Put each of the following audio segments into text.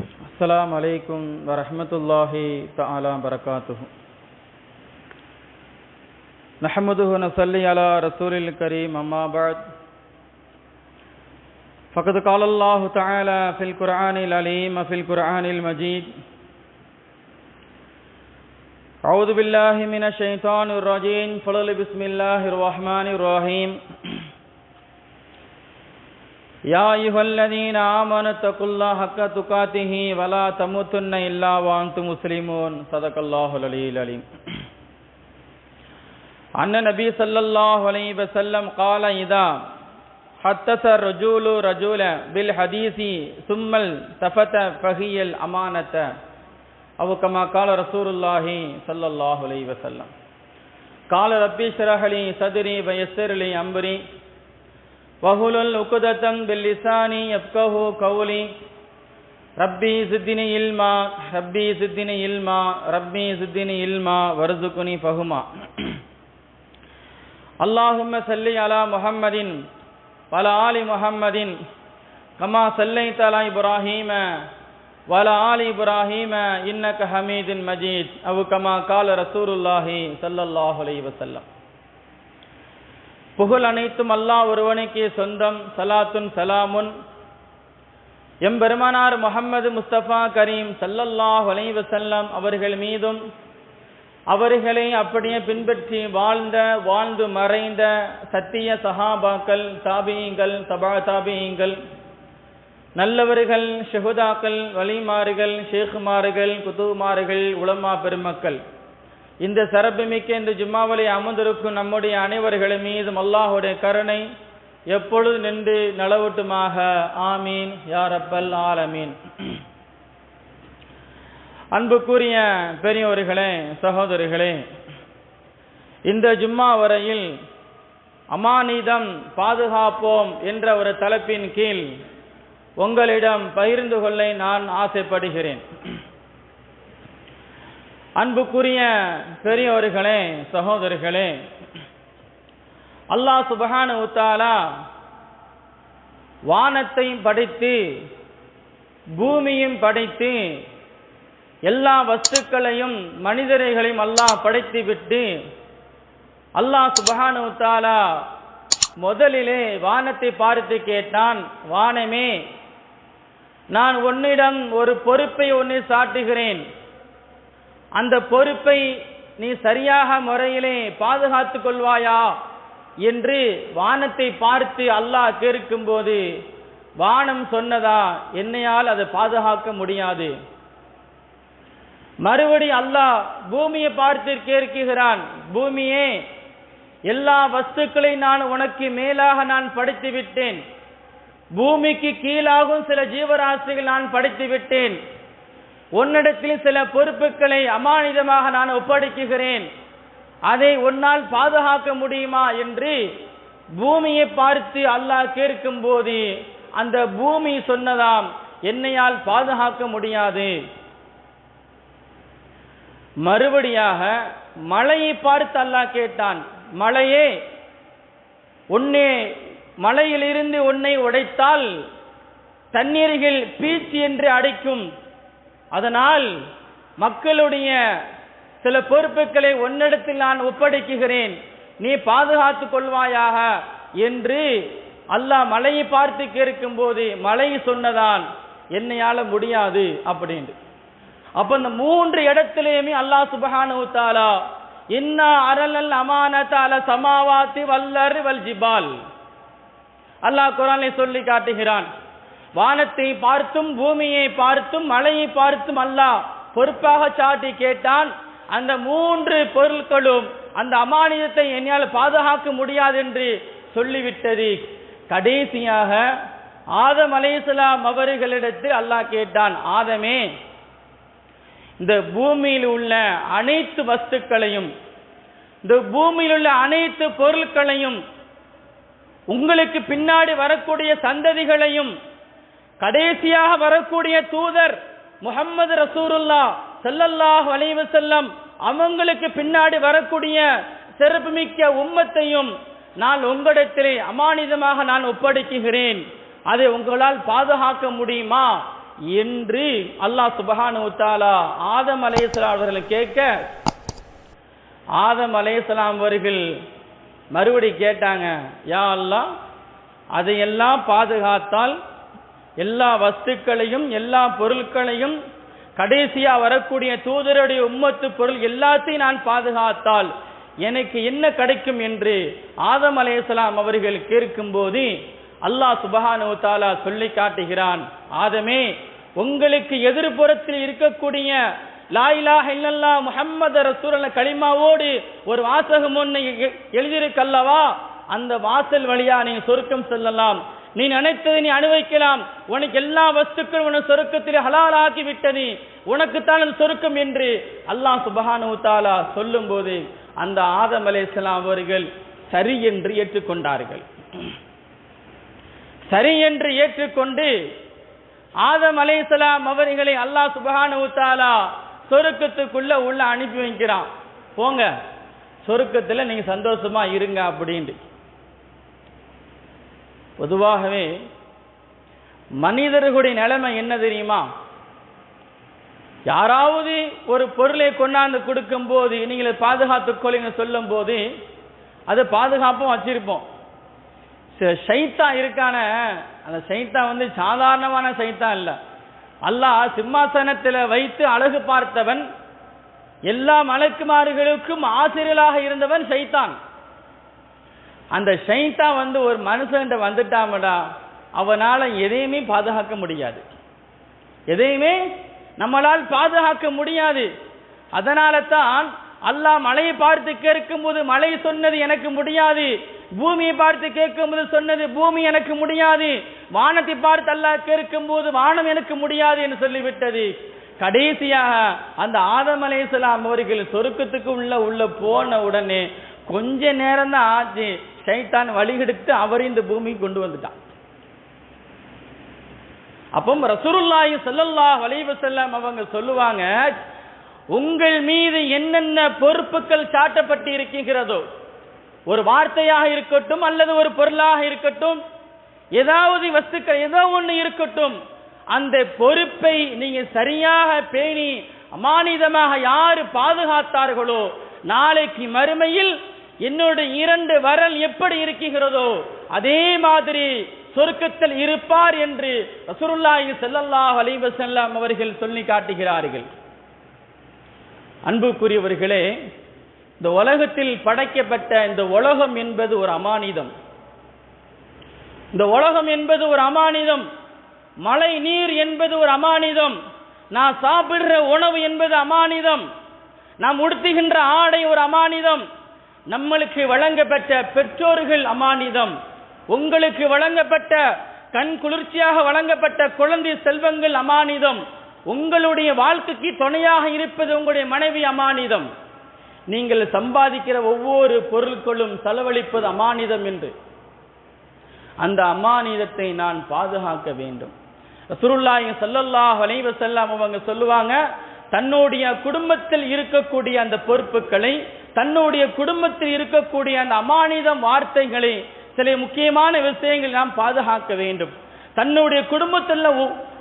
السلام عليكم ورحمة الله تعالى وبركاته. نحمده ونصلي على رسول الكريم أما بعد فقد قال الله تعالى في القرآن العليم وفي القرآن المجيد أعوذ بالله من الشيطان الرجيم بسم الله الرحمن الرحيم يا أيها الذين آمنوا اتقوا الله حق تقاته ولا تموتن إلا وأنتم مسلمون صدق الله العلي العليم. أن النبي صلى الله عليه وسلم قال إذا حدث الرجل رجلا بالحديث ثم التفت فهي الأمانة أو كما قال رسول الله صلى الله عليه وسلم. قال ربي اشرح لي صدري ويسر لي أمري وَاحْلُلْ عُقْدَةً بِاللِّسَانِ يَفْقَهُوا قَوْلِي رَبِّي زِدْنِي عِلْمًا رَبِّي زِدْنِي عِلْمًا رَبِّي زِدْنِي عِلْمًا وَارْزُقْنِي فَهْمًا. اللهم صل على محمد وعلى آل محمد كما صليت على إبراهيم وعلى آل إبراهيم إنك حميد مجيد أو كما قال رسول الله صلى الله عليه وسلم. புகழ் அனைத்தும் அல்லாஹ் ஒருவனுக்கே சொந்தம். சலாத்துன் சலாமுன் எம்பெருமானார் முஹம்மது முஸ்தபா கரீம் ஸல்லல்லாஹு அலைஹி வஸல்லம் அவர்கள் மீதும் அவர்களை அப்படியே பின்பற்றி வாழ்ந்து மறைந்த சத்திய சஹாபாக்கள், தாபியீங்கள், தபா தாபியீங்கள், நல்லவர்கள், ஷஹுதாக்கள், வலிமார்கள், ஷேகுமார்கள், குதுமார்கள், உலமா பெருமக்கள், இந்த சிறப்புமிக்க இந்த ஜும்மாவிலே அமர்ந்திருக்கும் நம்முடைய அனைவர்கள் மீதும் அல்லாஹுடைய கருணை எப்பொழுது நின்று நலவட்டுமாக. ஆமீன் யா ரப்பல் ஆலமீன். அன்புக்குரிய பெரியோர்களே, சகோதரிகளே, இந்த ஜும்மா வரையில் அமானிதம் பாதுகாப்போம் என்ற ஒரு தலைப்பின் கீழ் உங்களிடம் பகிர்ந்து கொள்ள நான் ஆசைப்படுகிறேன். அன்புக்குரிய பெரியோர்களே, சகோதரிகளே, அல்லாஹ் சுப்ஹானஹு வ தஆலா வானத்தையும் படைத்து பூமியும் படைத்து எல்லா வஸ்துக்களையும் மனிதர்களையும் அல்லாஹ் படைத்து விட்டு அல்லாஹ் சுப்ஹானஹு வ தஆலா முதலிலே வானத்தை பார்த்து கேட்டான், வானமே, நான் உன்னிடம் ஒரு பொறுப்பை ஒன்று சாட்டுகிறேன், அந்த பொறுப்பை நீ சரியாக முறையிலே பாதுகாத்து கொள்வாயா என்று வானத்தை பார்த்து அல்லாஹ் கேட்கும் போது வானம் சொன்னதா, என்னையால் அதை பாதுகாக்க முடியாது. மறுபடி அல்லாஹ் பூமியை பார்த்து கேட்கிறான், பூமியே, எல்லா வஸ்துக்களையும் நான் உனக்கு மேலாக நான் படைத்து விட்டேன், பூமிக்கு கீழாகும் சில ஜீவராசிகள் நான் படைத்து விட்டேன், உன்னிடத்தில் சில பொறுப்புகளை அமானிதமாக நான் ஒப்படைக்குகிறேன், அதை உன்னால் பாதுகாக்க முடியுமா என்று பூமியை பார்த்து அல்லாஹ் கேட்கும் போது அந்த பூமி சொன்னதாம், என்னையால் பாதுகாக்க முடியாது. மறுபடியாக மலையை பார்த்து அல்லாஹ் கேட்டான், மலையே, மலையிலிருந்து உன்னை உடைத்தால் தண்ணீர்கள் பீச்சி என்று அடைக்கும், அதனால் மக்களுடைய சில பொறுப்புகளை உன்னிடத்தில் நான் ஒப்படைக்குகிறேன், நீ பாதுகாத்துக் கொள்வாயாக என்று அல்லாஹ் மலையை பார்த்து கேட்கும் போது மலை சொன்னதான், என்னையால முடியாது அப்படின்னு. அப்ப இந்த மூன்று இடத்திலேயுமே அல்லாஹ் சுப்ஹானஹு வ தஆலா இன்னா அரலல் அமானத அல சமாவாதி வல்லர் வல் ஜிபால், அல்லாஹ் குர்ஆனிலே சொல்லி காட்டுகிறான், வானத்தை பார்த்தும் பூமியை பார்த்தும் மலையை பார்த்தும் அல்லாஹ் பொறுப்பாக சாட்டி கேட்டான், அந்த மூன்று பொருட்களும் அந்த அமானிதத்தை என்னால் பாதுகாக்க முடியாது என்று சொல்லிவிட்டது. கடைசியாக ஆதம் அலைஹிஸ்ஸலாம் அவர்களிடத்தில் அல்லாஹ் கேட்டான், ஆதமே, இந்த பூமியில் உள்ள அனைத்து வஸ்துக்களையும், இந்த பூமியில் உள்ள அனைத்து பொருட்களையும், உங்களுக்கு பின்னாடி வரக்கூடிய சந்ததிகளையும், கடைசியாக வரக்கூடிய தூதர் முஹம்மது ரசூலுல்லாஹ் ஸல்லல்லாஹு அலைஹி வஸல்லம் அவங்களுக்கு பின்னாடி வரக்கூடிய சிறப்புமிக்க உம்மத்தையும் நான் உங்களிடத்திலே அமானிதமாக நான் ஒப்படைக்குகிறேன், அதை உங்களால் பாதுகாக்க முடியுமா என்று அல்லாஹ் சுப்ஹானஹு வ தஆலா ஆதம் அலைஹிஸ்ஸலாம் அவர்களை கேட்க, ஆதம் அலைஹிஸ்ஸலாம் அவர்கள் மறுபடி கேட்டாங்க, யா அல்லாஹ், அதையெல்லாம் பாதுகாத்தால் எல்லா வஸ்துக்களையும் எல்லா பொருட்களையும் கடைசியா வரக்கூடிய தூதருடைய உம்மத்து பொருள் எல்லாத்தையும் நான் பாதுகாத்தால் எனக்கு என்ன கிடைக்கும் என்று ஆதம் அலைஹிஸ்ஸலாம் அவர்கள் கேட்கும்போது அல்லாஹ் சுப்ஹானஹு வ தஆலா சொல்லி காட்டுகிறான், ஆதமே, உங்களுக்கு எதிர்ப்புறத்தில் இருக்கக்கூடிய லா இலாஹ இல்லல்லாஹ் முஹம்மது ரசூலுல்லாஹ் கலிமாவோடு ஒரு வாசகம் ஒன்று எழுதியிருக்கல்லவா, அந்த வாசல் வழியா நீ சொர்க்கம் செல்லலாம், நீ நினைத்ததை நீ அனுபவிக்கலாம், உனக்கு எல்லா வஸ்துக்களும் உனக்கு சொர்க்கத்தில் ஹலாலாக்கி விட்டது, உனக்குத்தான் அந்த சொர்க்கம் என்று அல்லாஹ் சுப்ஹானஹு வ தஆலா சொல்லும் போது அந்த ஆதம் அலைஹிஸ்ஸலாம் அவர்கள் சரி என்று ஏற்றுக்கொண்டார்கள். சரி என்று ஏற்றுக்கொண்டு ஆதம் அலைஹிஸ்ஸலாம் அவர்களை அல்லாஹ் சுப்ஹானஹு வ தஆலா சொர்க்கத்துக்குள்ள உள்ள அனுப்பி வைக்கிறான், போங்க சொர்க்கத்தில் நீங்க சந்தோஷமா இருங்க அப்படின்னு. பொதுவாகவே மனிதர்களுடைய நிலைமை என்ன தெரியுமா, யாராவது ஒரு பொருளை கொண்டாந்து கொடுக்கும் போது நீங்கள் பாதுகாத்துக்கொள்ளுங்க சொல்லும் போது அதை பாதுகாப்பும் வச்சிருப்போம். ஷைத்தான் இருக்கான, அந்த ஷைத்தான் சாதாரணமான ஷைத்தான் இல்லை. அல்லாஹ் சிம்மாசனத்தில் வைத்து அழகு பார்த்தவன், எல்லா மலக்குமார்களுக்கும் ஆசிரியராக இருந்தவன் ஷைத்தான். அந்த ஷைத்தான் ஒரு மனுஷன் வந்துட்டாமடா, அவனால எதையுமே பாதுகாக்க முடியாது, எதையுமே நம்மளால் பாதுகாக்க முடியாது. அதனால தான் அல்லாஹ் மலையை பார்த்து கேட்கும் போது மலை சொன்னது எனக்கு முடியாது, பூமியை பார்த்து கேட்கும் போது சொன்னது பூமி எனக்கு முடியாது, வானத்தை பார்த்து அல்லாஹ் கேட்கும் போது வானம் எனக்கு முடியாது என்று சொல்லிவிட்டது. கடைசியாக அந்த ஆதம் அலைஹிஸ்ஸலாம் அவர்கள் சொர்க்கத்துக்கு உள்ள போன உடனே கொஞ்ச நேரம் தான் ஆச்சு, ஷைத்தான் வழிகெடுத்து அவர் இந்த பூமிக்கு கொண்டு வந்துட்டான். அப்போ ரசூலுல்லாஹி ஸல்லல்லாஹு அலைஹி வஸல்லம் அவங்க சொல்லுவாங்க, உங்கள் மீது என்னென்ன பொறுப்புகள் சாட்டப்பட்டு இருக்கிறதோ, ஒரு வார்த்தையாக இருக்கட்டும் அல்லது ஒரு பொருளாக இருக்கட்டும், ஏதாவது வஸ்துக்கள் ஏதோ ஒன்று இருக்கட்டும், அந்த பொறுப்பை நீங்க சரியாக பேணி அமானிதமாக யாரு பாதுகாத்தார்களோ, நாளைக்கு மறுமையில் என்னோட 2 வரல் எப்படி இருக்கிறதோ அதே மாதிரி சொர்க்கத்தில் இருப்பார் என்று ரசூலுல்லாஹி ஸல்லல்லாஹு அலைஹி வஸல்லம் அவர்கள் சொல்லி காட்டுகிறார்கள். அன்புக்குரியவர்களே, இந்த உலகத்தில் படைக்கப்பட்ட இந்த உலகம் என்பது ஒரு அமானிதம். இந்த உலகம் என்பது ஒரு அமானிதம். மழை நீர் என்பது ஒரு அமானிதம். நான் சாப்பிடுற உணவு என்பது அமானிதம். நாம் உடுத்துகின்ற ஆடை ஒரு அமானிதம். நம்மளுக்கு வழங்கப்பட்ட பெற்றோர்கள் அமானிதம். உங்களுக்கு வழங்கப்பட்ட கண் குளிர்ச்சியாக வழங்கப்பட்ட குழந்தை செல்வங்கள் அமானிதம். உங்களுடைய வாழ்க்கைக்கு துணையாக இருப்பது உங்களுடைய மனைவி அமானிதம். நீங்கள் சம்பாதிக்கிற ஒவ்வொரு பொருட்களும் செலவழிப்பது அமானிதம் என்று அந்த அமானிதத்தை நான் பாதுகாக்க வேண்டும். ரசூலுல்லாஹி ஸல்லல்லாஹு அலைஹி வஸல்லம் அவங்க சொல்லுவாங்க, தன்னுடைய குடும்பத்தில் இருக்கக்கூடிய அந்த பொறுப்புகளை, தன்னுடைய குடும்பத்தில் இருக்கக்கூடிய அந்த அமானிதம் வார்த்தைகளை, சில முக்கியமான விஷயங்கள் நாம் பாதுகாக்க வேண்டும். தன்னுடைய குடும்பத்தில்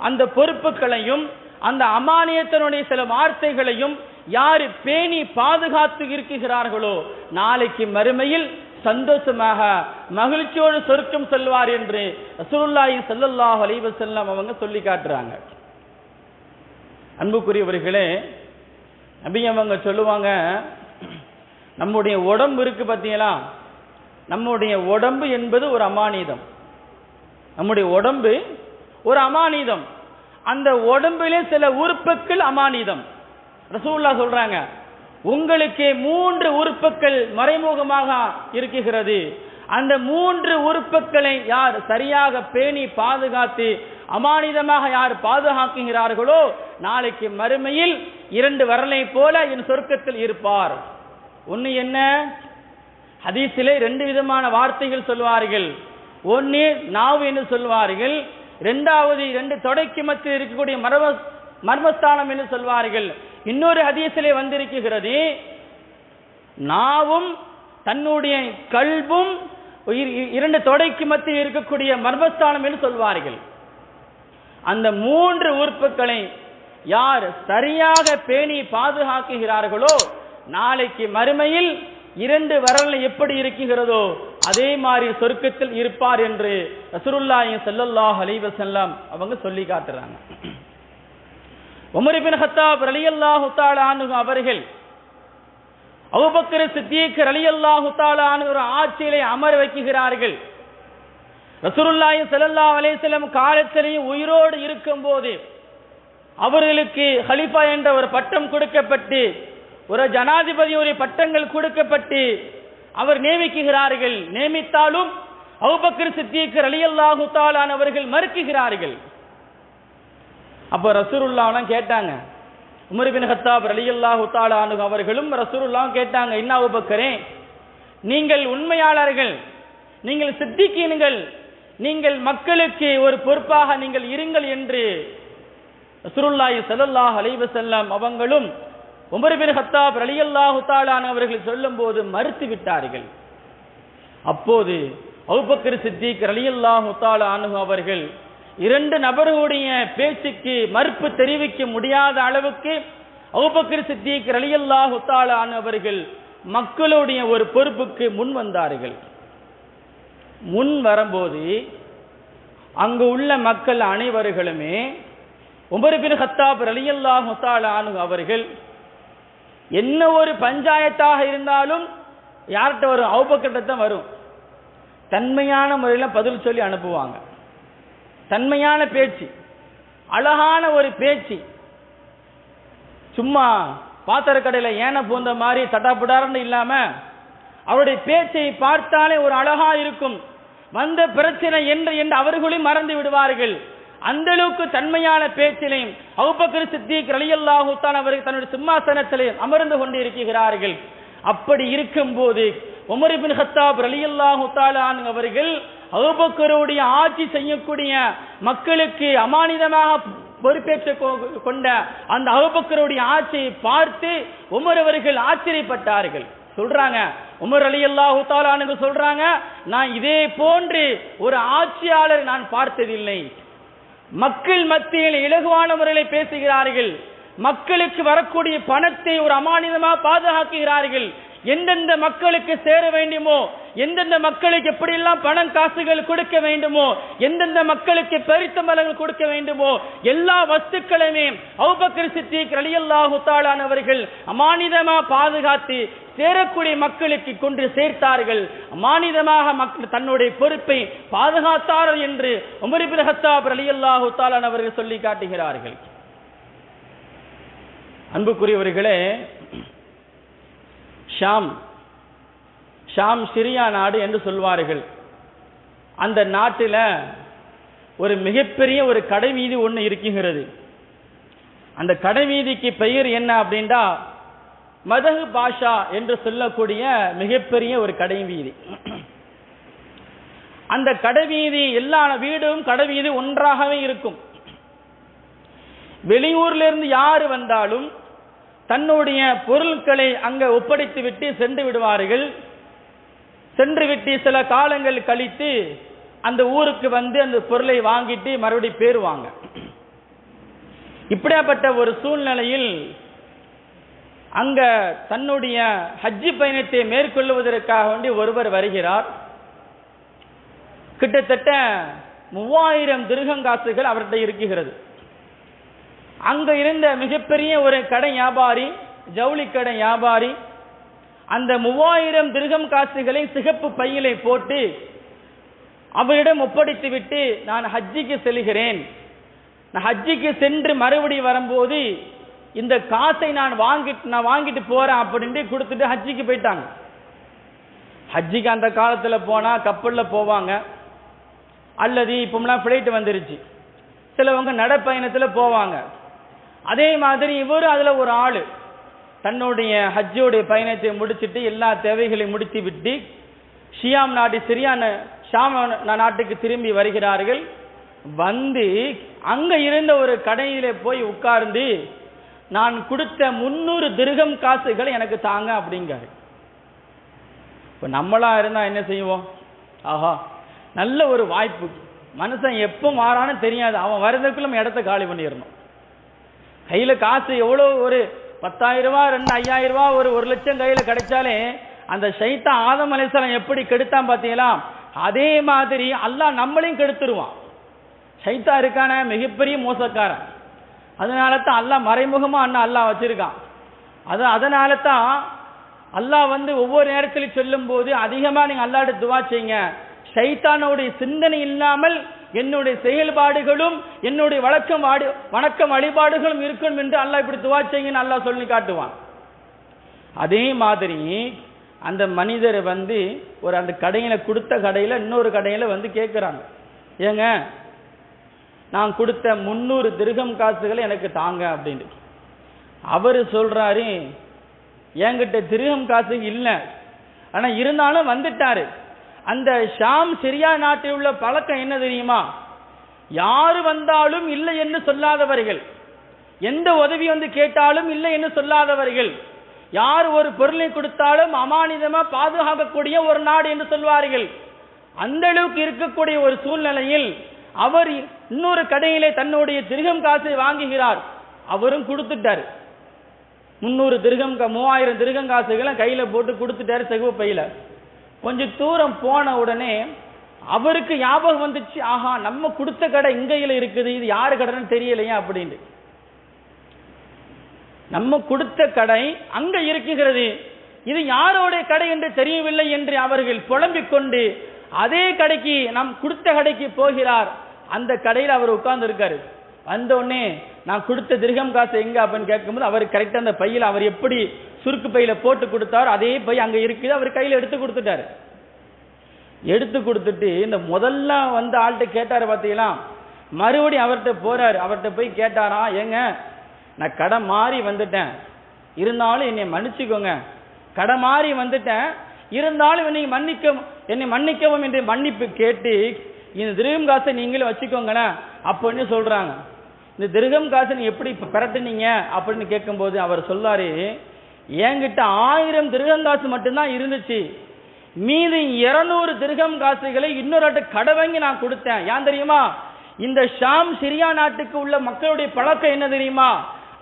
அந்த பொறுப்புகளையும் அந்த அமானியத்தினுடைய சில வார்த்தைகளையும் யாரு பேணி பாதுகாத்து இருக்கிறார்களோ, நாளைக்கு மறுமையில் சந்தோஷமாக மகிழ்ச்சியோடு சொர்க்கம் செல்வார் என்று ரசூலுல்லாஹி ஸல்லல்லாஹு அலைஹி வஸல்லம் அவங்க சொல்லி காட்டுறாங்க. அன்புக்குரியவர்களே, நபி அவங்க சொல்லுவாங்க, நம்முடைய உடம்பு இருக்கு பார்த்தீங்களா, நம்முடைய உடம்பு என்பது ஒரு அமானிதம். நம்முடைய உடம்பு ஒரு அமானிதம். அந்த உடம்பிலே சில உறுப்புகள் அமானிதம். ரசூலுல்லாஹ் சொல்றாங்க, உங்களுக்கு 3 உறுப்புகள் மறைமுகமாக இருக்கிறது. அந்த 3 உறுப்புகளை யார் சரியாக பேணி பாதுகாத்து அமானிதமாக யார் பாதுகாக்கிறார்களோ, நாளைக்கு மறுமையில் 2 வரலை போல என் சொர்க்கத்தில் இருப்பார். ஒன்று என்ன? ஹதீஸிலே 2 விதமான வார்த்தைகள் சொல்வார்கள். ஒன்று நாவு என்று சொல்வார்கள், 2வது 2 தொடைக்கு மத்தியில் இருக்கக்கூடிய மர்மஸ்தானம் என்று சொல்வார்கள். இன்னொரு ஹதீஸிலே வந்திருக்கிறது, நாவும் தன்னுடைய கல்பும் 2 தொடைக்கு மத்தியில் இருக்கக்கூடிய மர்மஸ்தானம் என்று சொல்வார்கள். அந்த 3 உறுப்புகளை யார் சரியாக பேணி பாதுகாக்குகிறார்களோ நாளைக்கு மறுமையில் 2 விரல் எப்படி இருக்குகிறதோ அதே மாதிரி சொர்க்கத்தில் இருப்பார் என்று ரசூலுல்லாஹி ஸல்லல்லாஹு அலைஹி வஸல்லம் அவங்க சொல்லி காட்டுறாங்க. உமர் இப்னு கத்தாப் ரலியல்லாஹு தஆலா அன்ஹு அவர்கள் அபூபக்கர் சித்திக் ரலியல்லாஹு தஆலா அன்ஹு ஆட்சியிலே அமர வைக்கிறார்கள். ரசூலுல்லாஹி ஸல்லல்லாஹு அலைஹி வஸல்லம் காலத்திலே உயிரோடு இருக்கும்போது அவர்களுக்கு கலீஃபா என்ற ஒரு பட்டம் கொடுக்கப்பட்டு ஒரு ஜனாதிபதி ஒரு பட்டங்கள் கொடுக்கப்பட்டு அவர் நியமிக்கிறார்கள். நியமித்தாலும் அபூபக்கர் சித்திக் ரலியல்லாஹு தஆலா அவர்கள் மறுக்கிறார்கள். அப்போ ரசூலுல்லாஹ் கேட்டாங்க, உமர் இப்னு கத்தாப் ரலியல்லாஹு தஆலா அன்ஹு அவர்களும் ரசூலுல்லாஹ் கேட்டாங்க, என்ன அபூபக்கரே, நீங்கள் உண்மையாளர்கள், நீங்கள் சித்திகீன்கள், நீங்கள் மக்களுக்கு ஒரு பொறுப்பாக நீங்கள் இருங்கள் என்று ரசூலுல்லாஹி ஸல்லல்லாஹு அலைஹி வஸல்லம் அவங்களும் உமர் இப்னு கத்தாப் ரலியல்லாஹு தஆலா அவர்கள் சொல்லும்போது மறுத்து விட்டார்கள். அப்போது அபூபக்கர் சித்திக் ரலியல்லாஹு தஆலா அன்ஹு அவர்கள் 2 நபர்களுடைய பேச்சுக்கு மறுப்பு தெரிவிக்க முடியாத அளவுக்கு அபூபக்கர் சித்திக் ரலியல்லாஹு தஆலா அன்ஹு அவர்கள் மக்களுடைய ஒரு பொறுப்புக்கு முன் வந்தார்கள். முன் வரும்போது அங்கு உள்ள மக்கள் அனைவர்களுமே உமர் இப்னு கத்தாப் ரலியல்லாஹு தஆலா அன்ஹு அவர்கள் என்ன ஒரு பஞ்சாயத்தாக இருந்தாலும் யார்கிட்ட வரும்? அபூபக்கர்ட்ட தான் வரும். தன்மையான முறையில் பதில் சொல்லி அனுப்புவாங்க. தன்மையான பேச்சு, அழகான ஒரு பேச்சு, சும்மா பாத்திர கடையில் ஏன பூந்த மாதிரி தட்டாப்புடாரன்னு இல்லாம அவருடைய பேச்சை பார்த்தாலே ஒரு அழகா இருக்கும். வந்த பிரச்சனை என்று அவர்களும் மறந்து விடுவார்கள். அந்த அளவுக்கு தன்மையான பேச்சிலையும் அபூபக்கர் சித்திக் ரலியல்லாஹு தஆலா அவர்கள் தன்னுடைய சிம்மாசனத்திலே அமர்ந்து கொண்டிருக்கிறார்கள். அப்படி இருக்கும்போது உமர் இப்னு கத்தாப் ரலியல்லாஹு தஆலா அன்ஹு அவர்கள் அபூபக்கருடைய ஆட்சி செய்யக்கூடிய மக்களுக்கு அமானிதமாக பொறுப்பேற்றுக் கொண்ட அந்த அபூபக்கருடைய ஆட்சியை பார்த்து உமர் அவர்கள் ஆச்சரியப்பட்டார்கள். சொல்றாங்க, உமர் ரலியல்லாஹு தஆலா அன்ஹு சொல்றாங்க, நான் இதே போன்று ஒரு ஆட்சியாளர் நான் பார்த்ததில்லை. மக்கள் மத்தியில் இலகுவான முறையில் பேசுகிறார்கள். மக்களுக்கு வரக்கூடிய பணத்தை ஒரு அமானிதமாக பாதுகாக்கிறார்கள். எந்தெந்த மக்களுக்கு சேர வேண்டுமோ, எந்தெந்த மக்களுக்கு எப்படியெல்லாம் பணம் காசுகள் கொடுக்க வேண்டுமோ, எந்தெந்த மக்களுக்கு பரிசு மலர்கள் கொடுக்க வேண்டுமோ எல்லா வஸ்துக்களையுமே அபூபக்கர் சித்திக் ரலியல்லாஹு தஆலா அவர்கள் அமானிதமாக பாதுகாத்து சேரக்கூடிய மக்களுக்கு கொண்டு சேர்த்தார்கள். அமானிதமாக மக்கள் தன்னுடைய பொறுப்பை பாதுகாத்தார்கள் என்று உமர் இப்னு கத்தாப் ரலியல்லாஹு தஆலா அவர்கள் சொல்லி காட்டுகிறார்கள். அன்புக்குரியவர்களே, ஷாம் சிரியா நாடு என்று சொல்வார்கள். அந்த நாட்டில் ஒரு மிகப்பெரிய ஒரு கடைவீதி ஒன்று இருக்குகிறது. அந்த கடைவீதிக்கு பெயர் என்ன அப்படின்னா மதஹ் பாஷா என்று சொல்லக்கூடிய மிகப்பெரிய ஒரு கடைவீதி. அந்த கடைவீதி எல்லா வீடும் கடைவீதி ஒன்றாகவே இருக்கும். வெளியூர்ல இருந்து யாரு வந்தாலும் தன்னுடைய பொருட்களை அங்க ஒப்படைத்து விட்டு சென்று விடுவார்கள். சென்று விட்டு சில காலங்கள் கழித்து அந்த ஊருக்கு வந்து அந்த பொருளை வாங்கிட்டு மறுபடியும் பேருவாங்க. இப்படியாப்பட்ட ஒரு சூழ்நிலையில் அங்க தன்னுடைய ஹஜ்ஜி பயணத்தை மேற்கொள்வதற்காக வேண்டி ஒருவர் வருகிறார். கிட்டத்தட்ட 3000 திர்ஹம் காசுகள் அவர்கிட்ட இருக்குகிறது. அங்க இருந்த மிகப்பெரிய ஒரு கடை வியாபாரி, ஜவுளி கடை வியாபாரி, அந்த 3000 திர்ஹம் காசுகளை சிகப்பு பையிலே போட்டு அவரிடம் ஒப்படைத்து விட்டு நான் ஹஜ்ஜிக்கு செல்கிறேன், நான் ஹஜ்ஜிக்கு சென்று மறுபடி வரும்போது இந்த காசை நான் வாங்கிட்டு போறேன் அப்படின்னு கொடுத்துட்டு ஹஜ்ஜிக்கு போயிட்டாங்க. ஹஜ்ஜிக்கு அந்த காலத்துல போனா கப்பல்ல போவாங்க, அல்லது இப்போலாம் ஃப்ளைட் வந்துருச்சு, சிலவங்க நடைப்பயணத்துல போவாங்க. அதே மாதிரி இவரும் அதுல ஒரு ஆளு தன்னுடைய ஹஜ்ஜோடைய பயணத்தை முடிச்சுட்டு எல்லா தேவைகளையும் முடித்து விட்டு ஷியாம் நாடு ஷாம் நாட்டுக்கு திரும்பி வருகிறார்கள். வந்து அங்க இருந்த ஒரு கடையில போய் உட்கார்ந்து நான் கொடுத்த 300 திர்ஹம் காசுகளை எனக்கு தாங்க அப்படிங்காரு. இப்ப நம்மளா இருந்தா என்ன செய்வோம்? ஆஹா, நல்ல ஒரு வாய்ப்பு, மனுஷன் எப்போ மாறான்னு தெரியாது. அவன் வரதுக்குள்ள நம்ம இடத்த காலி பண்ணிடணும். கையில் காசு எவ்வளோ, ஒரு 10,000 ரூபா, 5,000 ரூபா, ஒரு 1 லட்சம் கையில் கிடைச்சாலே அந்த ஷைத்தான் ஆதம் அலைஹிஸ்ஸலாம் எப்படி கெடுத்தான் பார்த்தீங்களா? அதே மாதிரி அல்லாஹ் நம்மளையும் கெடுத்துருவான். ஷைத்தான் இருக்கான மிகப்பெரிய மோசக்காரன். அதனால தான் அல்லாஹ் மறைமுகமாக அல்லாஹ் வச்சிருக்கான். அதனால தான் அல்லாஹ் ஒவ்வொரு நேரத்திலும் சொல்லும் போது அதிகமாக நீங்கள் அல்லாஹ்ட்ட துவா செய்யுங்க. ஷைத்தானுடைய சிந்தனை இல்லாமல் என்னுடைய செயல்பாடுகளும் என்னுடைய வணக்க வழிபாடுகளும் இருக்கணும் என்று அல்லாஹ் இப்படி துவா செய்யுங்கன்னு அல்லாஹ் சொல்லி காட்டுவான். அதே மாதிரி அந்த மனிதர் ஒரு அந்த கடையில் கொடுத்த கடையில் இன்னொரு கடையில் கேட்குறாங்க, ஏங்க நான் கொடுத்த 300 திர்ஹம் காசுகளை எனக்கு தாங்க அப்படின்னு. அவர் சொல்றாரு, என்கிட்ட திர்ஹம் காசு இல்லை, ஆனால் இருந்தாலும் வந்துட்டாரு. அந்த ஷாம் சிரியா நாட்டில் உள்ள பழக்கம் என்ன தெரியுமா? யாரு வந்தாலும் இல்லை என்று சொல்லாதவர்கள், எந்த உதவி கேட்டாலும் இல்லை என்று சொல்லாதவர்கள், யார் ஒரு பொருளை கொடுத்தாலும் அமானிதமா பாதுகாக்கக்கூடிய ஒரு நாடு என்று சொல்வார்கள். அந்த அளவுக்கு இருக்கக்கூடிய ஒரு சூழ்நிலையில் அவர் இன்னொரு கடையிலே தன்னுடைய திர்ஹம் காசை வாங்குகிறார். அவரும் கொடுத்துட்டார். 300 திர்ஹம் 3000 திர்ஹம் காசுகளை கையில போட்டு கொடுத்துட்டாரு செகுவ பையில. கொஞ்சம் தூரம் போன உடனே அவருக்கு ஞாபகம் வந்துச்சு, ஆஹா நம்ம கொடுத்த கடை இங்கையில இருக்குது, இது யாரு கடைன்னு தெரியலையா அப்படின்னு. நம்ம கொடுத்த கடை அங்க இருக்குகிறது, இது யாரோடைய கடை என்று தெரியவில்லை என்று அவர்கள் புலம்பிக் கொண்டு அதே கடைக்கு, நாம் கொடுத்த கடைக்கு போகிறார். அந்த கடையில் அவர் உட்கார்ந்து இருக்காரு. வந்த உடனே நான் கொடுத்த திர்ஹம் காசு எங்க அப்படின்னு கேட்கும்போது அவர் கரெக்டா அந்த பையில அவர் எப்படி சுருக்கு பையில போட்டு கொடுத்தார் அதே பை அங்க இருக்குது, அவர் கையில எடுத்து கொடுத்துட்டாரு. எடுத்து கொடுத்துட்டு இந்த முதல்ல ஆள்கிட்ட கேட்டாரு பார்த்தீங்களா, மறுபடியும் அவர்கிட்ட போறாரு. அவர்கிட்ட போய் கேட்டாரா, ஏங்க நான் கடை மாறி வந்துட்டேன், இருந்தாலும் என்னை மன்னிச்சுக்கோங்க, கடை மாறி வந்துட்டேன், இருந்தாலும் என்னை மன்னிக்கவும் என்று மன்னிப்பு கேட்டு இந்த திர்ஹம் காசை நீங்களே வச்சுக்கோங்களேன் அப்படின்னு சொல்றாங்க. இந்த திர்ஹம் காசை நீ எப்படி பெறட்டுனீங்க அப்படின்னு கேட்கும்போது அவர் சொல்லாரு, என்கிட்ட 1000 திர்ஹம் காசு மட்டும்தான் இருந்துச்சு, மீதி 200 திர்ஹம் காசுகளை இன்னொரு கடை வாங்கி நான் கொடுத்தேன். ஏன் தெரியுமா? இந்த ஷாம் சிரியா நாட்டுக்கு உள்ள மக்களுடைய பழக்கம் என்ன தெரியுமா?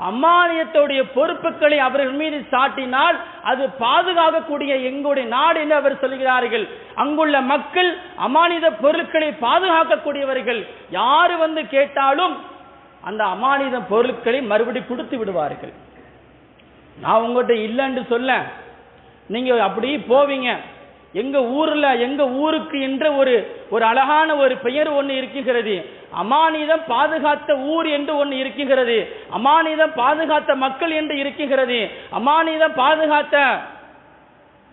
அமானியத்துடைய பொறுப்புகளை அவர்கள் மீது சாட்டினால் அது பாதுகாக்கக்கூடிய எங்களுடைய நாடு என்று அவர் சொல்கிறார்கள். அங்குள்ள மக்கள் அமானித பொருட்களை பாதுகாக்கக்கூடியவர்கள். யாரு கேட்டாலும் அந்த அமானித பொருட்களை மறுபடி கொடுத்து விடுவார்கள். நான் உங்கள்கிட்ட இல்லைன்னு சொல்ல, நீங்க அப்படி போவீங்க. எங்க ஊர்ல, எங்க ஊருக்கு என்ற ஒரு அழகான ஒரு பெயர் ஒன்று இருக்குகிறது. அமானிதம் பாதுகாத்த ஊர் என்று ஒன்று இருக்குகிறது, அமானிதம் பாதுகாத்த மக்கள் என்று இருக்குகிறது, அமானிதம் பாதுகாத்த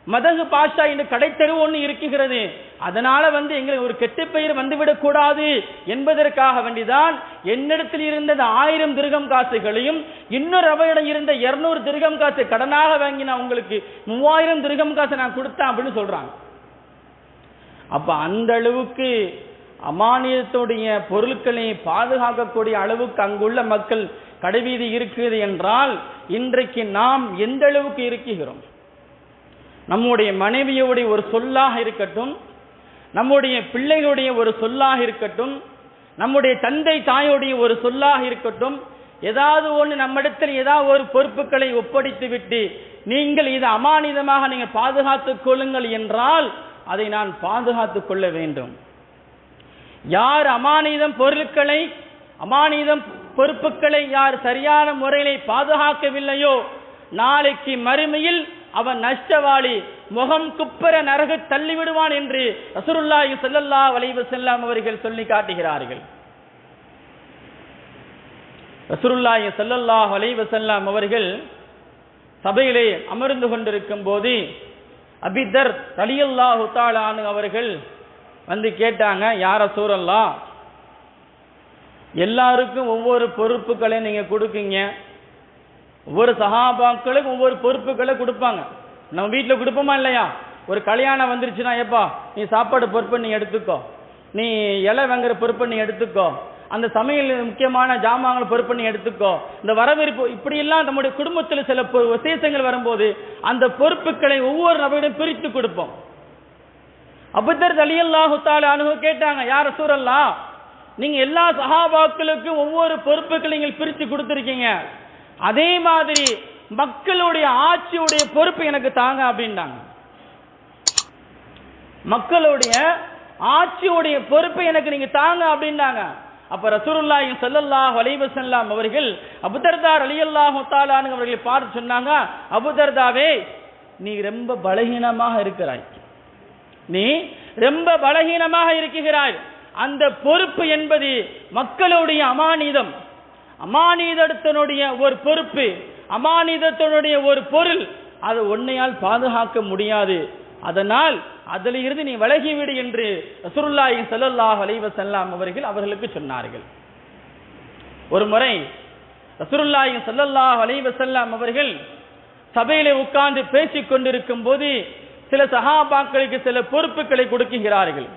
மதகு பாஷா என்று கடைத்தெரு ஒன்று இருக்குகிறது. அதனால எங்களுக்கு ஒரு கெட்ட பெயர் வந்துவிடக் கூடாது என்பதற்காக வேண்டிதான் என்னிடத்தில் இருந்த 1000 திர்ஹம் காசுகளையும் இன்னொரு அவரிடம் இருந்த 200 திர்ஹம் காசு கடனாக வாங்கி நான் உங்களுக்கு 3000 திர்ஹம் காசு நான் கொடுத்தேன் அப்படின்னு சொல்றாங்க. அப்ப அந்த அளவுக்கு அமானியத்துடைய பொருட்களை பாதுகாக்கக்கூடிய அளவுக்கு அங்குள்ள மக்கள் கடைவீதி இருக்குது என்றால் இன்றைக்கு நாம் எந்த அளவுக்கு இருக்கிறோம்? நம்முடைய மனைவியோடைய ஒரு சொல்லாக இருக்கட்டும், நம்முடைய பிள்ளைகளுடைய ஒரு சொல்லாக இருக்கட்டும், நம்முடைய தந்தை தாயோடைய ஒரு சொல்லாக இருக்கட்டும், ஏதாவது ஒன்று நம்மிடத்தில் ஏதாவது ஒரு பொறுப்புகளை ஒப்படைத்து விட்டு நீங்கள் இது அமானிதமாக நீங்கள் பாதுகாத்துக் கொள்ளுங்கள் என்றால் அதை நான் பாதுகாத்துக் கொள்ள வேண்டும். யார் அமானிதம் பொருட்களை, அமானிதம் பொறுப்புகளை யார் சரியான முறையிலே பாதுகாக்கவில்லையோ நாளைக்கு மறுமையில் அவன் நஷ்டவாளி, முகம் குப்பர நரக தள்ளிவிடுவான் என்று ரசூலுல்லாஹி ஸல்லல்லாஹு அலைஹி வஸல்லம் அவர்கள் சொல்லி காட்டுகிறார்கள். ரசூலுல்லாஹி ஸல்லல்லாஹு அலைஹி வஸல்லம் அவர்கள் சபையிலே அமர்ந்து கொண்டிருக்கும் போது அபிதர் ரலியல்லாஹு தஆலா அன்ஹு அவர்கள் கேட்டாங்க, யா ரசூலல்லாஹ், எல்லாருக்கும் ஒவ்வொரு பொறுப்புகளை நீங்க கொடுக்கீங்க, ஒவ்வொரு சஹாபாக்களுக்கும் ஒவ்வொரு பொறுப்புகளை கொடுப்பாங்க. நம்ம வீட்டில் கொடுப்போமா இல்லையா? ஒரு கல்யாணம் வந்துருச்சுன்னா, ஏப்பா நீ சாப்பாடு பொறுப்பை நீ எடுத்துக்கோ, நீ இலை வாங்குற பொறுப்பை நீ எடுத்துக்கோ, அந்த சமையல் முக்கியமான ஜாமான்கள் பொறுப்பை நீ எடுத்துக்கோ, இந்த வரவேற்பு, இப்படியெல்லாம் நம்முடைய குடும்பத்தில் சில விசேஷங்கள் வரும்போது அந்த பொறுப்புகளை ஒவ்வொரு நபரிடம் பிரித்து கொடுப்போம். அபூதர் ரலியல்லாஹு தஆலா அன்ஹு கேட்டாங்க, யா ரசூலல்லாஹ், நீங்க எல்லா சஹாபாக்களுக்கும் ஒவ்வொரு பொறுப்புகளை நீங்கள் பிரித்து கொடுத்திருக்கீங்க, அதே மாதிரி மக்களுடைய ஆட்சியுடைய பொறுப்பு எனக்கு தாங்க அப்படின்றாங்க. மக்களுடைய ஆட்சியுடைய பொறுப்பை எனக்கு நீங்க தாங்க அப்படின்னாங்க. அப்ப ரசூலுல்லாஹி ஸல்லல்லாஹு அலைஹி வஸல்லம் அவர்கள் அபூதர்தா ரலியல்லாஹு தஆலா அன்ஹு அவர்களை பார்த்து சொன்னாங்க, அபூதர்தாவே நீ ரொம்ப பலகீனமாக இருக்கிறாய், நீ ரொம்ப பலகீனமாக இருக்கிறாய். அந்த பொறுப்பு என்பது மக்களுடைய அமானிதம், அமானிதத்தினுடைய ஒரு பொறுப்பு, அமானிதத்தினுடைய ஒரு பொருள், அதை உன்னையால் பாதுகாக்க முடியாது. அதனால் அதில் இருந்து நீ விலகிவிடு என்று ரசூலுல்லாஹி ஸல்லல்லாஹு அலைஹி வஸல்லம் அவர்கள் அவர்களுக்கு சொன்னார்கள். ஒரு முறை ரசூலுல்லாஹி ஸல்லல்லாஹு அலைஹி வஸல்லம் அவர்கள் சபையிலே உட்கார்ந்து பேசிக் கொண்டிருக்கும் போது சில சஹாபாக்களுக்கு சில பொறுப்புகளை கொடுக்கிறார்கள்.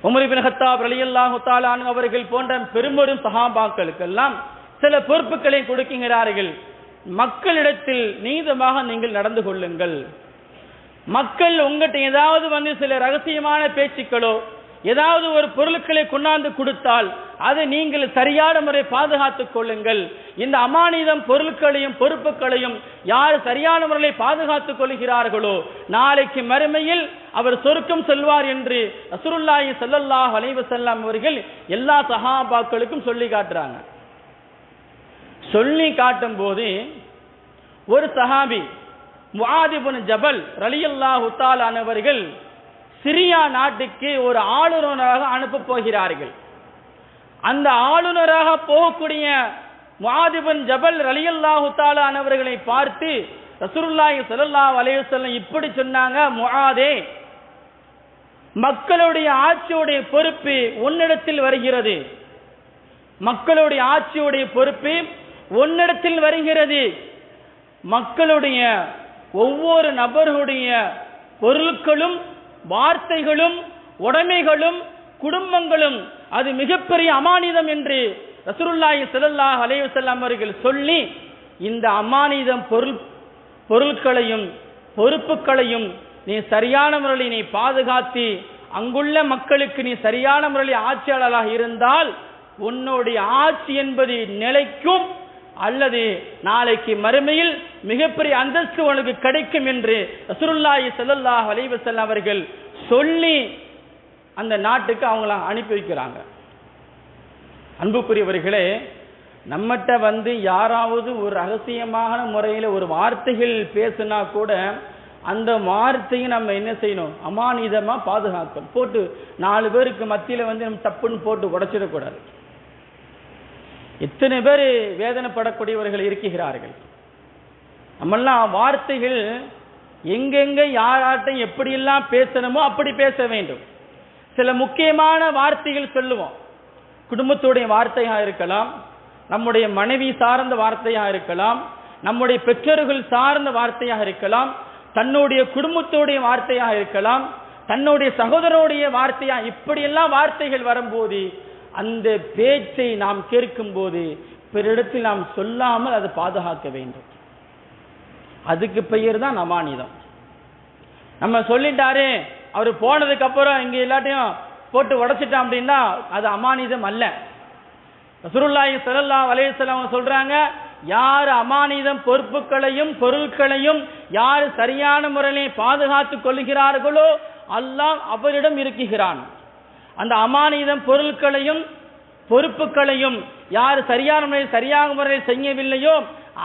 உமர் இப்னு கத்தாப் ரலியல்லாஹு தஆலா அன்ஹு அவர்கள் போன்ற பெரும்பெரும் சஹாபாக்களுக்கெல்லாம் சில பொறுப்புகளை கொடுக்கிறார்கள். மக்களிடத்தில் நீதமாக நீங்கள் நடந்து கொள்ளுங்கள். மக்கள் உங்கள்கிட்ட ஏதாவது சில ரகசியமான பேச்சுக்களோ ஏதாவது ஒரு பொருட்களை கொண்டாந்து கொடுத்தால் அதை நீங்கள் சரியான முறை பாதுகாத்துக் கொள்ளுங்கள். இந்த அமானிதம் பொருட்களையும் பொறுப்புகளையும் யார் சரியான முறையில் பாதுகாத்துக் கொள்கிறார்களோ நாளைக்கு மறுமையில் அவர் சொர்க்கம் செல்வார் என்று ரசூலுல்லாஹி ஸல்லல்லாஹு அலைஹி வஸல்லம் அவர்கள் எல்லா சஹாபாக்களுக்கும் சொல்லி காட்டுறாங்க. சொல்லி காட்டும் போது ஒரு சஹாபி முஆத் இப்னு ஜபல் ரலியல்லாஹு தஆலா அவர்கள் சிரியா நாட்டுக்கு ஒரு ஆளுநராக அனுப்ப போகிறார்கள். அந்த ஆளுநராக போகக்கூடிய முஆத் இப்னு ஜபல் ரலியல்லாஹு தஆலா அவர்களை பார்த்து ரசூலுல்லாஹி ஸல்லல்லாஹு அலைஹி வஸல்லம் இப்படி சொன்னாங்க, முஆதே, மக்களுடைய ஆட்சியுடைய பொறுப்பு உன்னிடத்தில் வருகிறது, மக்களுடைய ஆட்சியுடைய பொறுப்பு உன்னிடத்தில் வருகிறது. மக்களுடைய ஒவ்வொரு நபர்களுடைய பொருட்களும் வார்த்தைகளும் உடைமைகளும் குடும்பங்களும் அது மிகப்பெரிய அமானிதம் என்று ரசூலுல்லாஹி ஸல்லல்லாஹு அலைஹி வஸல்லம் அவர்கள் சொல்லி இந்த அமானிதம் பொருட்களையும் பொறுப்புகளையும் நீ சரியான முறையில் நீ பாதுகாத்து அங்குள்ள மக்களுக்கு நீ சரியான முறையில் ஆட்சியாளராக இருந்தால் உன்னுடைய ஆட்சி என்பது நிலைக்கும் அல்லது நாளைக்கு மறுமையில் மிகப்பெரிய அந்தஸ்து உனக்கு கிடைக்கும் என்று ரசூலுல்லாஹி ஸல்லல்லாஹு அலைஹி வஸல்லம் அவர்கள் சொல்லி அந்த நாட்டுக்கு அவங்கள அனுப்பி வைக்கிறாங்க. அன்புக்குரியவர்களே, நம்மகிட்ட யாராவது ஒரு ரகசியமான முறையில் ஒரு வார்த்தைகள் பேசினா கூட அந்த வார்த்தையை நம்ம என்ன செய்யணும், அமானிதமாக பாதுகாக்கணும். போட்டு 4 பேருக்கு மத்தியில் நம்ம தப்புன்னு போட்டு உடைச்சிடக்கூடாது. எத்தனை பேர் வேதனைப்படக்கூடியவர்கள் இருக்கிறார்கள். நம்மெல்லாம் வார்த்தைகள் எங்கெங்க யாராட்டம் எப்படியெல்லாம் பேசணுமோ அப்படி பேச வேண்டும். சில முக்கியமான வார்த்தைகள் சொல்லுவோம். குடும்பத்துடைய வார்த்தையாக இருக்கலாம், நம்முடைய மனைவி சார்ந்த வார்த்தையாக இருக்கலாம், நம்முடைய பெற்றோர்கள் சார்ந்த வார்த்தையாக இருக்கலாம், தன்னுடைய குடும்பத்துடைய வார்த்தையாக இருக்கலாம், தன்னுடைய சகோதரனுடைய வார்த்தையாக, இப்படியெல்லாம் வார்த்தைகள் வரும்போது அந்த பேச்சை நாம் கேட்கும் போது பிறரிடத்தில் நாம் சொல்லாமல் அதை பாதுகாக்க வேண்டும். அதுக்கு பெயர் தான் அமானிதம். நம்ம சொல்லிட்டாரே அவர் போனதுக்கு அப்புறம் இங்க எல்லாத்தையும் போட்டு உடைச்சிட்டான் அப்படின்னா அது அமானிதம் அல்ல. ரசூலுல்லாஹி ஸல்லல்லாஹு அலைஹி வஸல்லம் சொல்றாங்க, யார் அமானிதம் பொறுப்புகளையும் பொருட்களையும் யார் சரியான முறையில் பாதுகாத்துக் கொள்கிறார்களோ அல்லாஹ் அவரிடம் இருக்கிறான். அந்த அமானிதம் பொருட்களையும் பொறுப்புகளையும் யார் சரியான முறையில் சரியாக முறையில் செய்யவில்லையோ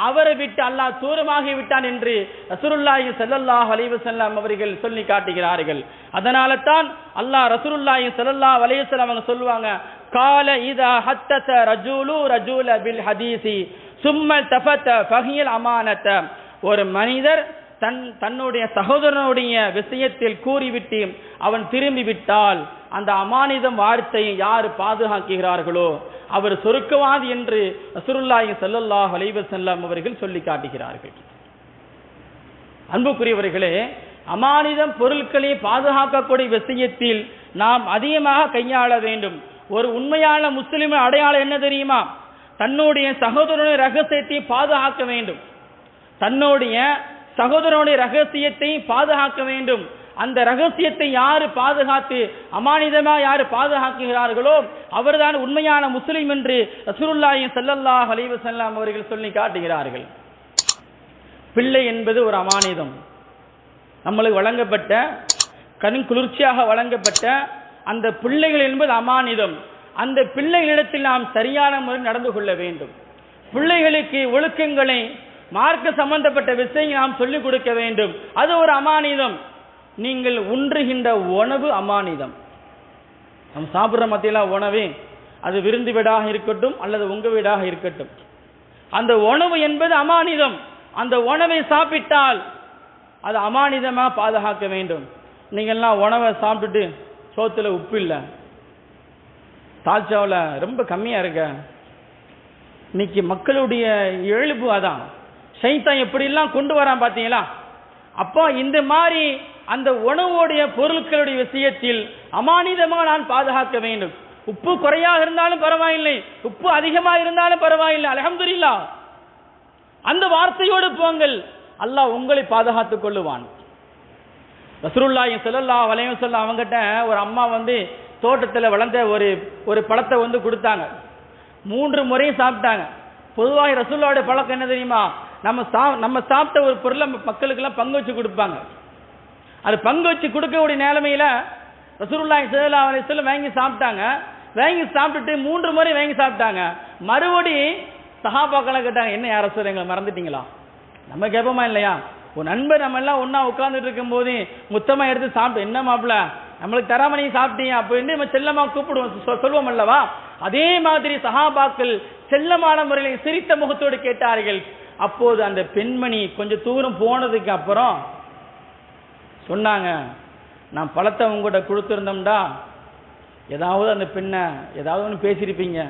அவரை விட்டு அல்லாஹ் தூரமாகி விட்டான் என்று ரசூலுல்லாஹி ஸல்லல்லாஹு அலைஹி வஸல்லம் அவர்கள் சொல்லி காட்டுகிறார்கள். அதனால தான் அல்லாஹ் ரசூலுல்லாஹி ஸல்லல்லாஹு அலைஹி வஸல்லம் அவங்க சொல்லுவாங்க, கால இதா ஹத்தத ரஜுலு ரஜுல பில் ஹதீஸி சும்ம தஃபத ஃபஹியல் அமானத. ஒரு மனிதர் தன்னுடைய சகோதரனுடைய விஷயத்தில் கூறிவிட்டு அவன் திரும்பி விட்டால் அந்த அமானிதம் வார்த்தையை யார் பாதுகாக்கிறார்களோ அவர் சொர்க்கவாதி என்று ரசூலுல்லாஹி ஸல்லல்லாஹு அலைஹி வஸல்லம் அவர்கள் சொல்லி காட்டுகிறார்கள். அன்புக்குரியவர்களே, அமானிதம் பொருட்களை பாதுகாக்கக்கூடிய விஷயத்தில் நாம் அதிகமாக கையாள வேண்டும். ஒரு உண்மையான முஸ்லிம் அடையாளம் என்ன தெரியுமா? தன்னுடைய சகோதரனுடைய ரகசியத்தை பாதுகாக்க வேண்டும். தன்னுடைய சகோதரனுடைய ரகசியத்தை பாதுகாக்க வேண்டும். அந்த ரகசியத்தை யாரு பாதுகாத்து அமானிதமா யாரு பாதுகாக்கிறார்களோ அவர்தான் உண்மையான முஸ்லிம் என்று ரசூலுல்லாஹி ஸல்லல்லாஹு அலைஹி வஸல்லம் அவர்கள் சொல்லி காட்டுகிறார்கள். பிள்ளை என்பது ஒரு அமானிதம். நம்மளுக்கு வழங்கப்பட்ட கண் குளிர்ச்சியாக வழங்கப்பட்ட அந்த பிள்ளைகள் என்பது அமானிதம். அந்த பிள்ளைகளிடத்தில் நாம் சரியான முறையில் நடந்து கொள்ள வேண்டும். பிள்ளைகளுக்கு ஒழுக்கங்களை மார்க்க சம்பந்தப்பட்ட விஷயங்களை நாம் சொல்லிக் கொடுக்க வேண்டும். அது ஒரு அமானிதம். நீங்கள் உண்ணுகின்ற உணவு அமானிதம். நாம் சாப்பிட்ற மத்தியெல்லாம் உணவே, அது விருந்து வீடாக இருக்கட்டும் அல்லது உங்க வீடாக இருக்கட்டும், அந்த உணவு என்பது அமானிதம். அந்த உணவை சாப்பிட்டால் அது அமானிதமா பாதுகாக்க வேண்டும். நீங்கள்லாம் உணவை சாப்பிட்டுட்டு சோத்துல உப்பு இல்லை, தாழ்ச்சாவில் ரொம்ப கம்மியா இருக்க. இன்னைக்கு மக்களுடைய இயல்பு அதான். சைத்தான் எப்படிலாம் கொண்டு வரான் பார்த்தீங்களா? அப்போ இந்த மாதிரி அந்த உணவுடைய பொருட்களுடைய விஷயத்தில் அமானிதமாக நான் பாதுகாக்க வேண்டும். உப்பு குறையாக இருந்தாலும் பரவாயில்லை, உப்பு அதிகமாக இருந்தாலும் பரவாயில்லை, அல்ஹம்துலில்லாஹ் அந்த வார்த்தையோடு போங்கள், அல்லாஹ் உங்களை பாதுகாத்துக் கொள்ளுவான். ரசூலுல்லாஹி ஸல்லல்லாஹு அலைஹி வஸல்லம் அவங்ககிட்ட ஒரு அம்மா தோட்டத்தில் வளர்ந்த ஒரு பழத்தை கொடுத்தாங்க. 3 முறை சாப்பிட்டாங்க. பொதுவாக ரசூலுல்லாஹ்வுடைய பழக்கம் என்ன தெரியுமா? நம்ம சாப்பிட்ட ஒரு பொருளை மக்களுக்கெல்லாம் பங்கு வச்சு கொடுப்பாங்க. அது பங்கு வச்சு கொடுக்கக்கூடிய நிலைமையில ரசூலுல்லாஹி ஸல்லல்லாஹு அலைஹி வஸல்லம் வாங்கி சாப்பிட்டாங்க. வாங்கி சாப்பிட்டுட்டு 3 முறை வாங்கி சாப்பிட்டாங்க. மறுபடி சஹாபாக்களை கேட்டாங்க, என்ன யார் ரசூல் எங்களை மறந்துட்டீங்களா? நம்ம கேட்போமா இல்லையா? ஒரு நண்பர் நம்ம எல்லாம் ஒன்னா உட்கார்ந்துட்டு இருக்கும் போது முத்தமா எடுத்து சாப்பிட்டு, என்ன மாப்பிள்ள நம்மளுக்கு தராம நீ சாப்பிட்டீங்க அப்படின்னு நம்ம செல்லமா கூப்பிடுவோம், சொல்வோம் அல்லவா? அதே மாதிரி சஹாபாக்கள் செல்லமான முறையில் சிரித்த முகத்தோடு கேட்டார்கள். அப்போது அந்த பெண்மணி கொஞ்சம் தூரம் போனதுக்கு அப்புறம் சொன்னாங்க, நான் பழத்தை உங்கள்கிட்ட கொடுத்துருந்தோம்டா ஏதாவது அந்த பெண்ணை ஏதாவது ஒன்று பேசியிருப்பீங்க,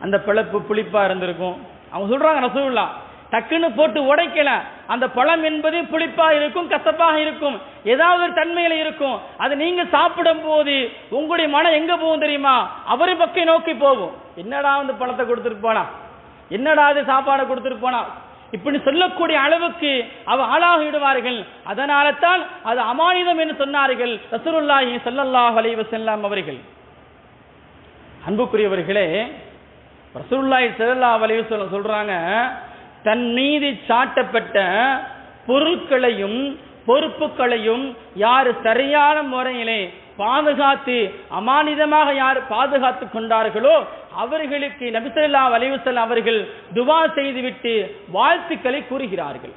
அந்த பிழப்பு புளிப்பா இருந்திருக்கும். அவங்க சொல்றாங்க, ரசூலுல்லாஹ் டக்குன்னு போட்டு உடைக்கல. அந்த பழம் என்பது புளிப்பா இருக்கும், கசப்பாக இருக்கும், ஏதாவது ஒரு தன்மையில இருக்கும். அது நீங்க சாப்பிடும் போது உங்களுடைய மனம் எங்க போகும் தெரியுமா? அவரை பக்கம் நோக்கி போகும். என்னடா அந்த பழத்தை கொடுத்துட்டு போனா, என்னடா அது சாப்பாடை கொடுத்துட்டு போனா, இப்படி சொல்லக்கூடிய அளவுக்கு அவ ஆளாகி விடுவார்கள். அதனால தான் அது அமானிதம் என்று சொன்னார்கள் ரசூலுல்லாஹி ஸல்லல்லாஹு அலைஹி வஸல்லம் அவர்கள். அன்புக்குரியவர்களே, ரசூலுல்லாஹி ஸல்லல்லாஹு அலைஹி வஸல்லம் சொல்றாங்க, தன் மீது சாட்டப்பட்ட பொருட்களையும் பொறுப்புகளையும் யார் சரியான முறையிலே பாதுகாத்து அமானிதமாக யார் பாதுகாத்து கொண்டார்களோ அவர்களுக்கு நபி ஸல்லல்லாஹு அலைஹி வஸல்லம் அவர்கள் துஆ செய்துவிட்டு வாழ்த்துக்களை கூறுகிறார்கள்.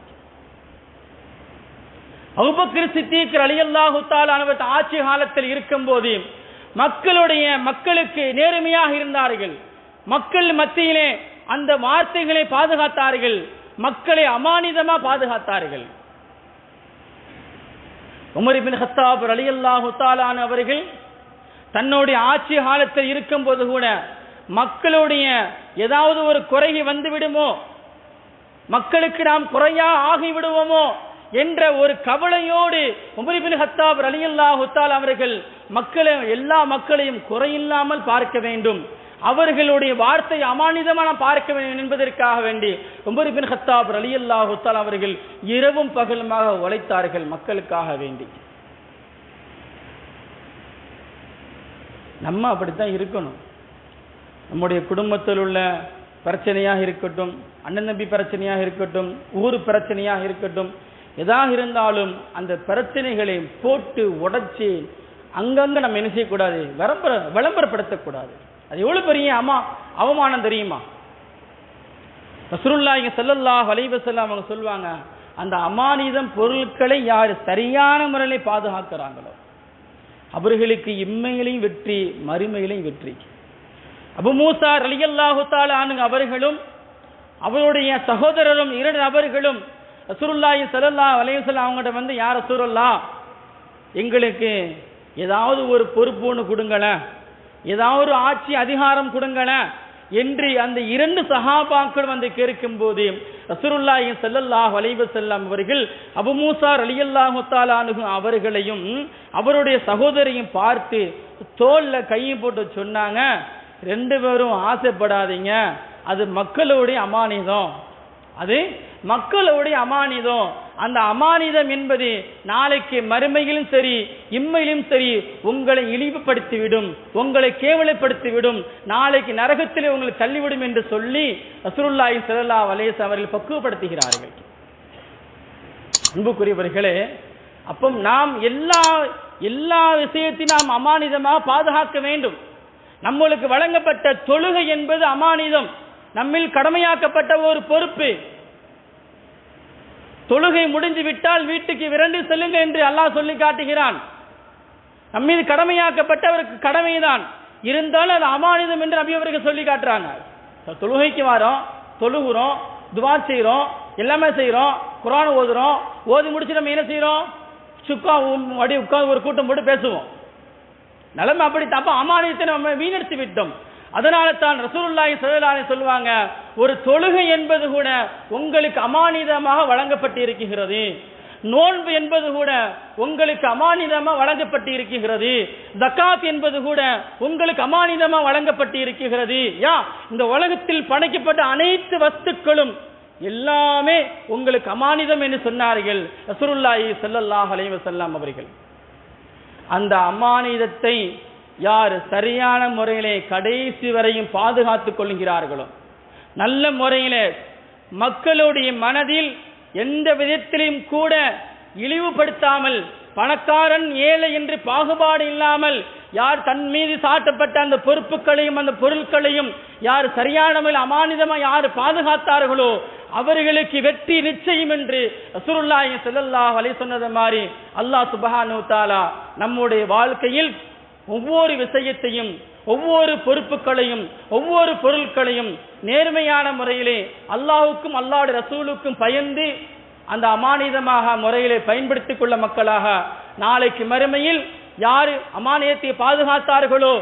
அபூபக்கர் சித்திக் ரலியல்லாஹு தஆலா அன்ஹு ஆட்சி காலத்தில் இருக்கும்போது மக்களுக்கு நேர்மையாக இருந்தார்கள். மக்கள் மத்தியிலே அந்த வார்த்தைகளை பாதுகாத்தார்கள், மக்களை அமானிதமா பாதுகாத்தார்கள். உமர் இப்னு கத்தாப் ரலியல்லாஹு தஆலா அவர்கள் தன்னுடைய ஆட்சி காலத்தில் இருக்கும்போது கூட மக்களுடைய ஏதாவது ஒரு குறை வந்து விடுமோ, மக்களுக்கு நாம் குறையா ஆகிவிடுவோமோ என்ற ஒரு கவலையோடு உமர் இப்னு கத்தாப் ரலியல்லாஹு தஆலா அவர்கள் எல்லா மக்களையும் குறையில்லாமல் பார்க்க வேண்டும், அவர்களுடைய வார்த்தை அமானிதமான பார்க்க வேண்டும் என்பதற்காக வேண்டி உமர் இப்னு கத்தாப் ரலியல்லாஹு தஆலா அவர்கள் இரவும் பகலுமாக உழைத்தார்கள் மக்களுக்காக வேண்டி. நம்ம அப்படித்தான் இருக்கணும். நம்முடைய குடும்பத்தில் உள்ள பிரச்சனையாக இருக்கட்டும், அண்ணன் தம்பி பிரச்சனையாக இருக்கட்டும், ஊர் பிரச்சனையாக இருக்கட்டும், எதாக இருந்தாலும் அந்த பிரச்சனைகளை போட்டு உடைச்சி அங்கங்க நம்ம என்ன செய்யக்கூடாது, விளம்பரப்படுத்தக்கூடாது. அது எவ்வளவு பெரிய அவமானம் தெரியுமா? ரசூலுல்லாஹி ஸல்லல்லாஹு அலைஹி வஸல்லம் அவங்க சொல்வாங்க, அந்த அமானிதம் பொருட்களை யார் சரியான முறையில் பாதுகாக்கிறாங்களோ அவர்களுக்கு இம்மையிலையும் வெற்றி, மறுமையிலையும் வெற்றி. அபூ மூஸா ரலியல்லாஹு தஆலா அன்ஹு அவர்களும் அவருடைய சகோதரரும் 2 நபர்களும் ரசூலுல்லாஹி ஸல்லல்லாஹு அலைஹி வஸல்லம் அவங்ககிட்ட யா ரசூலல்லாஹ் எங்களுக்கு ஏதாவது ஒரு பொறுப்பு ஒன்று கொடுங்களேன், ஏதாவது ஒரு ஆட்சி அதிகாரம் கொடுங்களேன் என்று அந்த 2 சஹாபாக்கள் கேட்கும் போது ரசூலுல்லாஹி ஸல்லல்லாஹு அலைஹி வஸல்லம் அவர்கள் அபூ மூஸா ரலியல்லாஹு தஆலா அன்ஹு அவர்களையும் அவருடைய சகோதரியையும் பார்த்து தோல்ல கையை போட்டு சொன்னாங்க, 2 பேரும் ஆசைப்படாதீங்க, அது மக்களுடைய அமானிதம், அது மக்களுடைய அமானிதம். அந்த அமானிதம் என்பது நாளைக்கு மறுமையிலும் சரி இம்மையிலும் சரி உங்களை இழிவுபடுத்திவிடும், உங்களை கேவலப்படுத்திவிடும், நாளைக்கு நரகத்திலே உங்களை தள்ளிவிடும் என்று சொல்லி ரசூலுல்லாஹி ஸல்லல்லாஹு அலைஹி வஸல்லம் அவர்கள் பக்குவப்படுத்துகிறார்கள். அன்புக்குரியவர்களே, அப்போ நாம் எல்லா விஷயத்தையும் நாம் அமானிதமாக பாதுகாக்க வேண்டும். நம்மளுக்கு வழங்கப்பட்ட தொழுகை என்பது அமானிதம், நம்மில் கடமையாக்கப்பட்ட ஒரு பொறுப்பு. தொழுகை முடிந்து விட்டால் வீட்டுக்கு விரைந்து செல்லுங்க என்று அல்லாஹ் சொல்லி காட்டுகிறான். நம்மீது கடமையாக்கப்பட்டவருக்கு கடமைதான், இருந்தாலும் அது அமானிதம் என்று நபி அவர்கள் சொல்லி காட்டுறாங்க. தொழுகைக்கு வரோம், தொழுகிறோம், துவா செய்கிறோம், எல்லாமே செய்கிறோம், குர்ஆன் ஓதுறோம், ஓதி முடிச்சு நம்ம என்ன செய்கிறோம்? சுக்கா அடி உட்கார்ந்து ஒரு கூட்டம் போட்டு பேசுவோம். நிலைமை அப்படி தப்ப அமானியத்தை நம்ம வீணடித்து விட்டோம். அதனால தான் ரசூலுல்லாஹி ஸல்லல்லாஹு அலைஹி சொல்லுவாங்க, ஒரு தொழுகை என்பது கூட உங்களுக்கு அமானிதமாக வழங்கப்பட்டு இருக்கிறது, நோன்பு என்பது கூட உங்களுக்கு அமானிதமாக வழங்கப்பட்டு இருக்கிறது, ஜகாத் என்பது கூட உங்களுக்கு அமானிதமாக வழங்கப்பட்டு இருக்கிறது. இந்த உலகத்தில் படைக்கப்பட்ட அனைத்து வஸ்துக்களும் எல்லாமே உங்களுக்கு அமானிதம் என்று சொன்னார்கள் ரசூலுல்லாஹி ஸல்லல்லாஹு அலைஹி வஸல்லம் அவர்கள். அந்த அமானிதத்தை யார் சரியான முறையிலே கடைசி வரையும் பாதுகாத்துக் கொள்கிறார்களோ, நல்ல முறையிலே மக்களுடைய மனதில் எந்த விதத்திலும் கூட இழிவுபடுத்தாமல், பணக்காரன் ஏழை என்று பாகுபாடு இல்லாமல் யார் தன் மீது சாட்டப்பட்ட அந்த பொறுப்புகளையும் அந்த பொருட்களையும் யார் சரியான முறையில் அமானிதமாக யார் பாதுகாத்தார்களோ அவர்களுக்கு வெற்றி நிச்சயம் என்று ரசூலுல்லாஹி ஸல்லல்லாஹு அலைஹி சொன்னது மாதிரி அல்லாஹ் சுப்ஹானஹு தஆலா நம்முடைய வாழ்க்கையில் ஒவ்வொரு விஷயத்தையும், ஒவ்வொரு பொறுப்புகளையும், ஒவ்வொரு பொருட்களையும் நேர்மையான முறையிலே அல்லாஹ்வுக்கும் அல்லாஹ்வுடைய ரசூலுக்கும் பயந்து அந்த அமானிதமாக முறையிலே பயன்படுத்திக் கொள்ள மக்களாக நாளைக்கு மறுமையில் யார் அமானியத்தை பாதுகாத்தார்களோ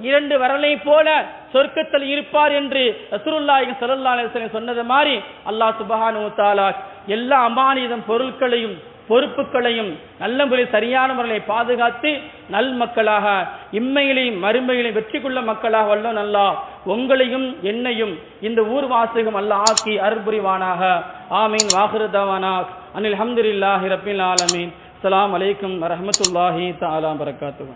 இரண்டு வரலை போல சொர்க்கத்தில் இருப்பார் என்று ரசூலுல்லாஹி ஸல்லல்லாஹு அலைஹி வஸல்லம் சொன்னது மாதிரி அல்லாஹ் சுப்ஹானஹு வ தஆலா எல்லா அமானிதம் பொருட்களையும் பொறுப்புகளையும் நல்ல முறையில் சரியான முறையை பாதுகாத்து நல் மக்களாக இம்மையிலையும் மறுமையிலையும் வெற்றி கொள்ள மக்களாக வல்லோன் அல்லாஹ் உங்களையும் என்னையும் இந்த ஊர்வாசிகம் அல்லாஹ் ஆக்கி அருள்புரிவானாக. ஆமீன். வாஹிரு தவானா அனில் ஹம்துலில்லாஹி ரப்பில் ஆலமீன். அஸ்ஸலாமு அலைக்கும் வரஹ்மத்துல்லாஹி தஆலா வபரகாத்துஹு.